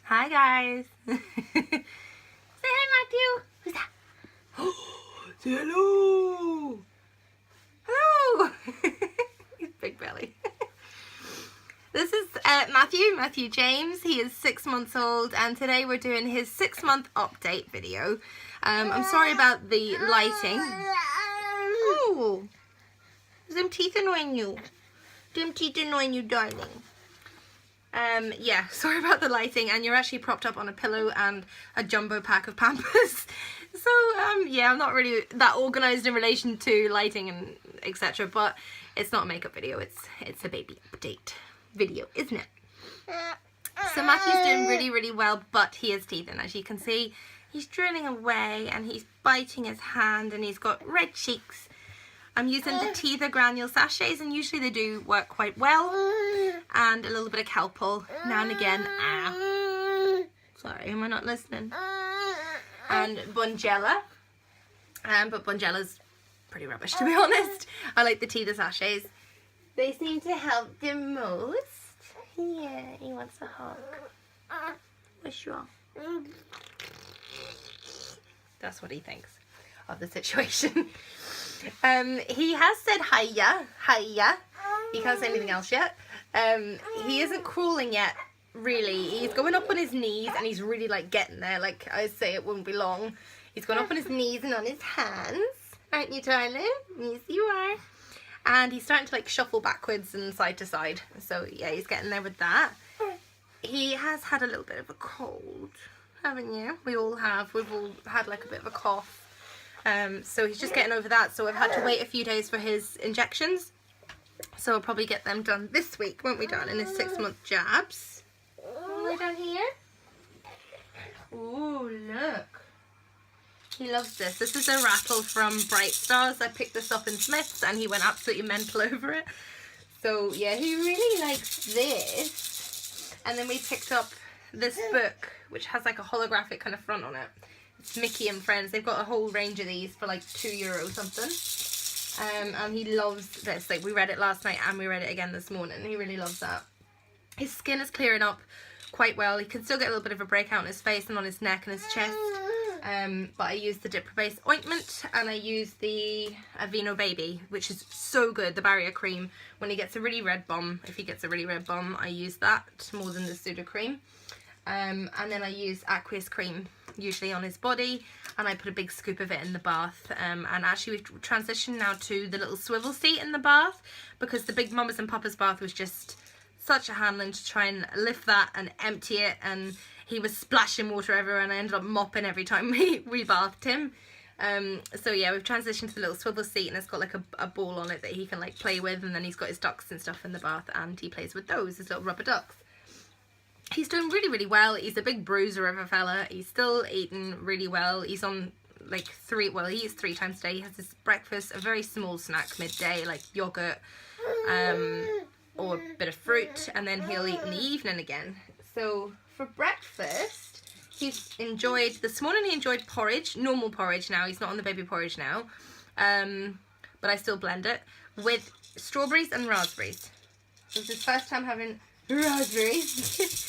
Hi guys. Say hi, Matthew. Who's that? Say hello. Hello. He's big belly. This is Matthew James. He is 6 months old, and today we're doing his 6-month update video. I'm sorry about the lighting. Oh, them teeth annoying you. Them teeth annoying you, darling. Yeah, sorry about the lighting, and you're actually propped up on a pillow and a jumbo pack of Pampers. So, yeah, I'm not really that organised in relation to lighting and etc. But it's not a makeup video, it's a baby update video, isn't it? So Matthew's doing really well, but he has teeth, and as you can see, he's drilling away and he's biting his hand and he's got red cheeks. I'm using the Teether granule sachets, and usually they do work quite well, and a little bit of Calpol now and again. Sorry, am I not listening? And Bungella, but Bungella's pretty rubbish, to be honest. I like the Teether sachets. They seem to help the most. Yeah, he wants a hug. What's wrong? That's what he thinks of the situation. He has said hiya. He can't say anything else yet. He isn't crawling yet, really. He's going up on his knees and he's really like getting there. Like I say, it won't be long. He's going up on his knees and on his hands. Aren't you, darling? Yes, you are. And he's starting to like shuffle backwards and side to side. So yeah, he's getting there with that. He has had a little bit of a cold, haven't you? We all have. We've all had like a bit of a cough. So he's just getting over that, so I've had to wait a few days for his injections, so I'll probably get them done this week, won't we, darling? His 6-month jabs. Right down here. Oh, look. He loves this. This is a rattle from Bright Stars. I picked this up in Smith's and he went absolutely mental over it. So yeah, he really likes this. And then we picked up this book, which has like a holographic kind of front on it. Mickey and Friends. They've got a whole range of these for like €2 something. And he loves this. Like, we read it last night and we read it again this morning. He really loves that. His skin is clearing up quite well. He can still get a little bit of a breakout on his face and on his neck and his chest. But I use the Dipro-Base ointment and I use the Aveeno Baby, which is so good, the barrier cream. When he gets a really red bum, if he gets a really red bum, I use that more than the Sudocreme. And then I use aqueous cream usually on his body, and I put a big scoop of it in the bath. And actually we've transitioned now to the little swivel seat in the bath, because the big Mama's and Papa's bath was just such a handling to try and lift that and empty it, and he was splashing water everywhere and I ended up mopping every time we bathed him. So yeah, we've transitioned to the little swivel seat, and it's got like a ball on it that he can like play with, and then he's got his ducks and stuff in the bath and he plays with those, his little rubber ducks. He's doing really well. He's a big bruiser of a fella. He's still eating really well. He's on like he eats 3 times a day. He has his breakfast, a very small snack midday, like yogurt or a bit of fruit, and then he'll eat in the evening again. So for breakfast, he's enjoyed, this morning he enjoyed porridge, normal porridge now. He's not on the baby porridge now, but I still blend it with strawberries and raspberries. This is his first time having raspberries.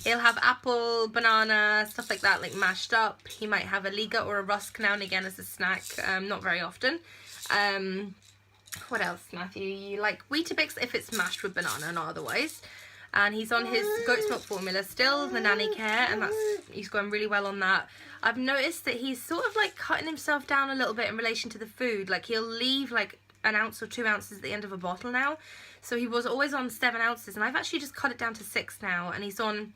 He'll have apple, banana, stuff like that, like mashed up. He might have a Liga or a rusk now and again as a snack, not very often. What else, Matthew? You like Weetabix if it's mashed with banana, not otherwise. And he's on his goat's milk formula still, the nanny care, and he's going really well on that. I've noticed that he's sort of like cutting himself down a little bit in relation to the food. Like, he'll leave like 1 ounce or 2 ounces at the end of a bottle now. So he was always on 7 ounces, and I've actually just cut it down to 6 now, and he's on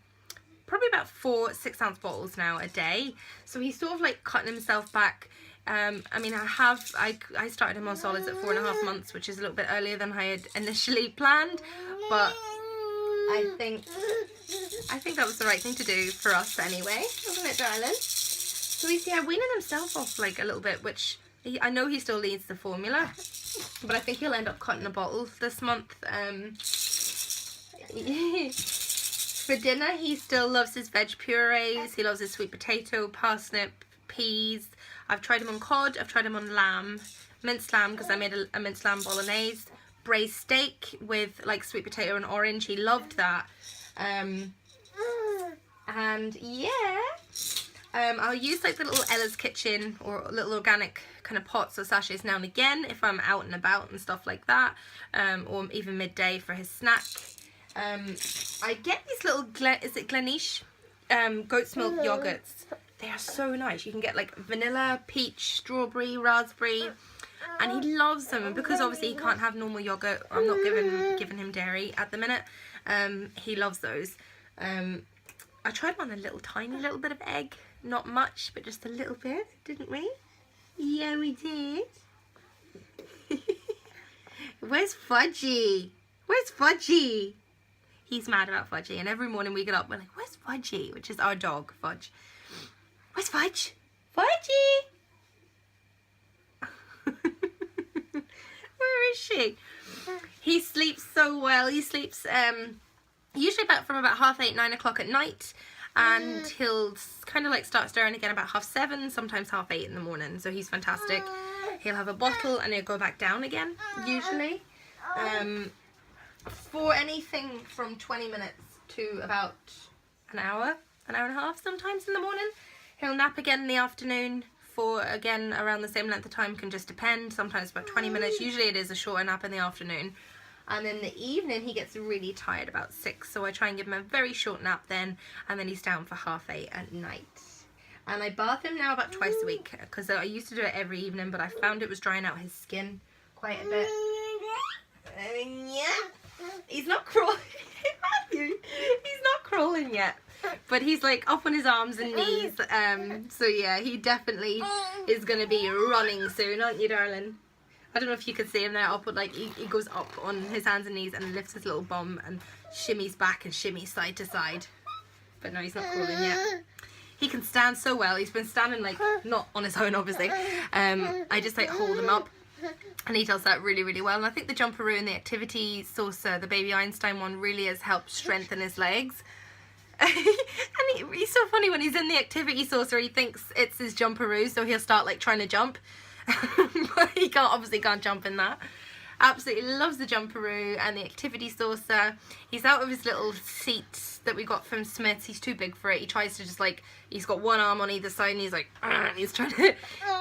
probably about 4 6-ounce bottles now a day. So he's sort of like cutting himself back. I mean, I started him on solids at 4.5 months, which is a little bit earlier than I had initially planned, but I think that was the right thing to do for us anyway, wasn't it, darling? So he's weaning himself off like a little bit, which I know he still needs the formula, but I think he'll end up cutting the bottles this month. For dinner, he still loves his veg purees. He loves his sweet potato, parsnip, peas. I've tried him on cod. I've tried him on lamb, minced lamb, because I made a minced lamb bolognese. Braised steak with like sweet potato and orange. He loved that. And yeah, I'll use like the little Ella's Kitchen or little organic kind of pots or sachets now and again if I'm out and about and stuff like that, or even midday for his snack. I get these little, is it Glenish? Goat's milk yogurts. They are so nice. You can get like vanilla, peach, strawberry, raspberry, and he loves them. And because obviously he can't have normal yogurt, I'm not giving him dairy at the minute. He loves those. I tried on a tiny little bit of egg, not much, but just a little bit, didn't we? Yeah, we did. Where's Fudgy? Where's Fudgy? He's mad about Fudgy, and every morning we get up, we're like, where's Fudgy? Which is our dog, Fudge. Where's Fudge? Fudgy! Where is she? He sleeps so well. He sleeps usually from about 8:30, 9 o'clock at night, and he'll kind of like start stirring again about 7:30, sometimes 8:30 in the morning. So he's fantastic. He'll have a bottle and he'll go back down again, usually. For anything from 20 minutes to about an hour and a half sometimes in the morning. He'll nap again in the afternoon for, again, around the same length of time, can just depend. Sometimes about 20 minutes. Usually it is a shorter nap in the afternoon. And in the evening he gets really tired about 6, so I try and give him a very short nap then, and then he's down for 8:30 at night. And I bath him now about twice a week, because I used to do it every evening, but I found it was drying out his skin quite a bit. Yeah, he's not crawling. Matthew, he's not crawling yet, but he's like up on his arms and knees. So yeah, he definitely is gonna be running soon, aren't you, darling? I don't know if you could see him there up, but like he goes up on his hands and knees and lifts his little bum and shimmies back and shimmies side to side. But no, he's not crawling yet. He can stand so well. He's been standing like not on his own, obviously. I just like hold him up, and he does that really, really well. And I think the Jumperoo and the Activity Saucer, the Baby Einstein one, really has helped strengthen his legs. And he's so funny when he's in the Activity Saucer. He thinks it's his Jumperoo, so he'll start like trying to jump. But he obviously can't jump in that. Absolutely loves the Jumperoo and the Activity Saucer. He's out of his little seat that we got from Smith's. He's too big for it. He tries to just like, he's got one arm on either side and he's like, and he's trying to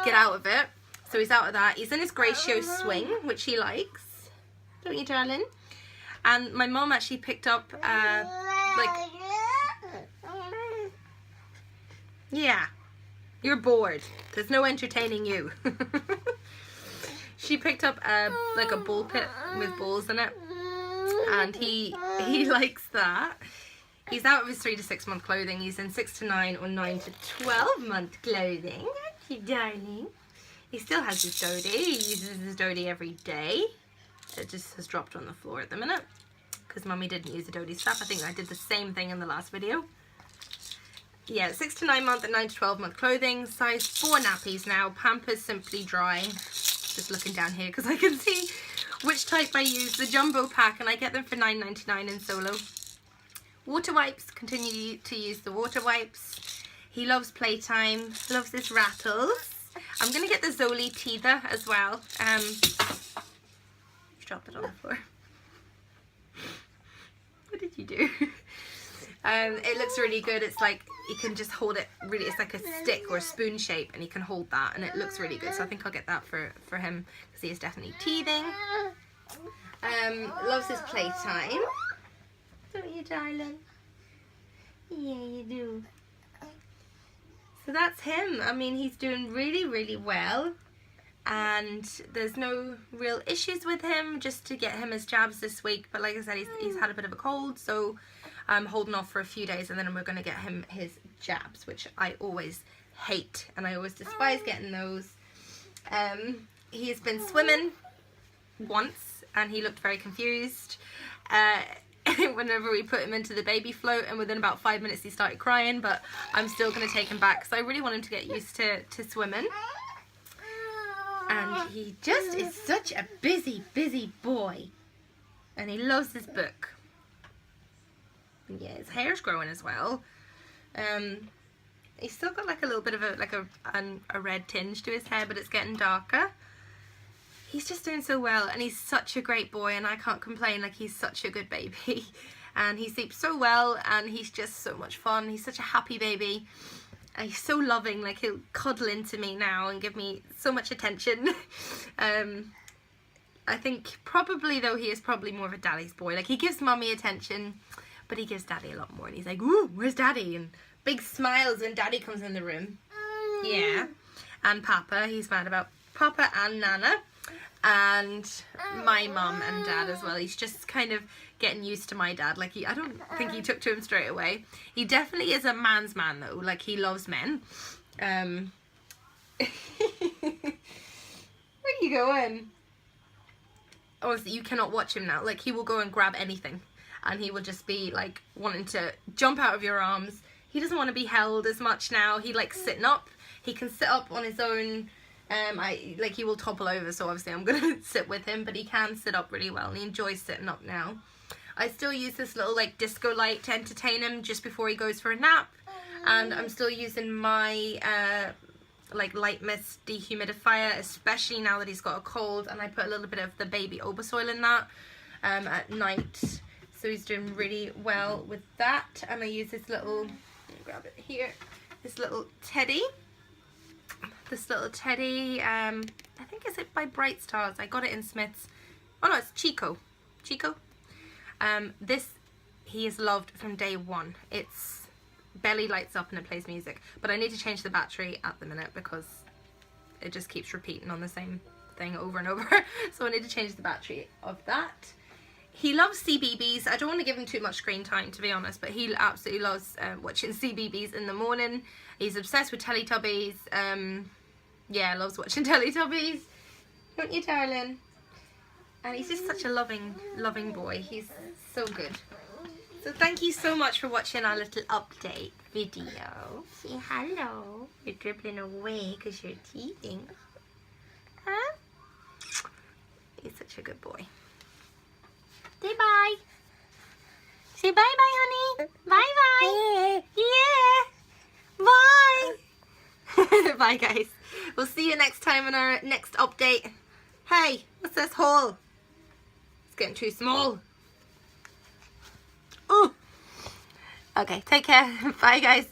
get out of it. So he's out of that. He's in his Gracio swing, which he likes. Don't you, darling? And my mum actually picked up, yeah, you're bored. There's no entertaining you. She picked up like a ball pit with balls in it, and he likes that. He's out of his 3 to 6 month clothing. He's in 6 to 9 or 9 to 12 month clothing. Aren't you, darling? He still has his Dodie. He uses his Dodie every day. It just has dropped on the floor at the minute because Mummy didn't use the Dodie stuff. I think I did the same thing in the last video. Yeah, 6 to 9 month and 9 to 12 month clothing. Size 4 nappies now. Pampers Simply Dry. Just looking down here because I can see which type I use. The jumbo pack, and I get them for $9.99 in Solo. Water wipes. Continue to use the water wipes. He loves Playtime. Loves his rattles. I'm going to get the Zoli Teether as well. You dropped it on the floor. What did you do? It looks really good. It's like you can just hold it really, it's like a stick or a spoon shape, and you can hold that, and it looks really good. So I think I'll get that for him because he is definitely teething. Loves his Playtime. Don't you, darling? Yeah, you do. So that's him. I mean, he's doing really, really well, and there's no real issues with him. Just to get him his jabs this week, but like I said, he's had a bit of a cold, so I'm holding off for a few days, and then we're going to get him his jabs, which I always hate, and I always despise getting those. He's been swimming once, and he looked very confused whenever we put him into the baby float, and within about 5 minutes he started crying, but I'm still going to take him back because I really want him to get used to swimming. And he just is such a busy, busy boy, and he loves his book. Yeah, his hair's growing as well. He's still got like a little bit of a red tinge to his hair, but it's getting darker. He's just doing so well, and he's such a great boy, and I can't complain. Like, he's such a good baby. and he sleeps so well, and he's just so much fun. He's such a happy baby. And he's so loving, like he'll cuddle into me now and give me so much attention. I think probably though he is probably more of a daddy's boy. Like he gives mummy attention, but he gives daddy a lot more, and he's like, ooh, where's daddy? And big smiles when daddy comes in the room. Yeah. And Papa, he's mad about Papa and Nana, and my mum and dad as well. He's just kind of getting used to my dad. Like I don't think he took to him straight away. He definitely is a man's man though. Like he loves men. Where are you going? Honestly, you cannot watch him now. Like he will go and grab anything, and he will just be like wanting to jump out of your arms. He doesn't want to be held as much now. He likes sitting up. He can sit up on his own. He will topple over, so obviously I'm gonna sit with him, but he can sit up really well, and he enjoys sitting up now. I still use this little like disco light to entertain him just before he goes for a nap, and I'm still using my like light mist dehumidifier, especially now that he's got a cold, and I put a little bit of the baby Obasoil in that at night, so he's doing really well with that. And I use this little, grab it here, this little teddy. I think is it by Bright Stars. I got it in Smith's. Oh no, it's Chico. This he has loved from day one. It's belly lights up and it plays music, but I need to change the battery at the minute because it just keeps repeating on the same thing over and over. So I need to change the battery of that. He loves CBeebies. I don't want to give him too much screen time, to be honest, but he absolutely loves watching CBeebies in the morning. He's obsessed with Teletubbies. Yeah, loves watching Teletubbies. Don't you, darling? And he's just such a loving boy. He's so good. So thank you so much for watching our little update video. Say hello. You're dribbling away because you're teething. Huh? He's such a good boy. Say bye. Say bye-bye, honey. Bye-bye. Yeah. Bye. Bye, guys. We'll see you next time in our next update. Hey, what's this hole? It's getting too small. Ooh. Okay, take care. Bye, guys.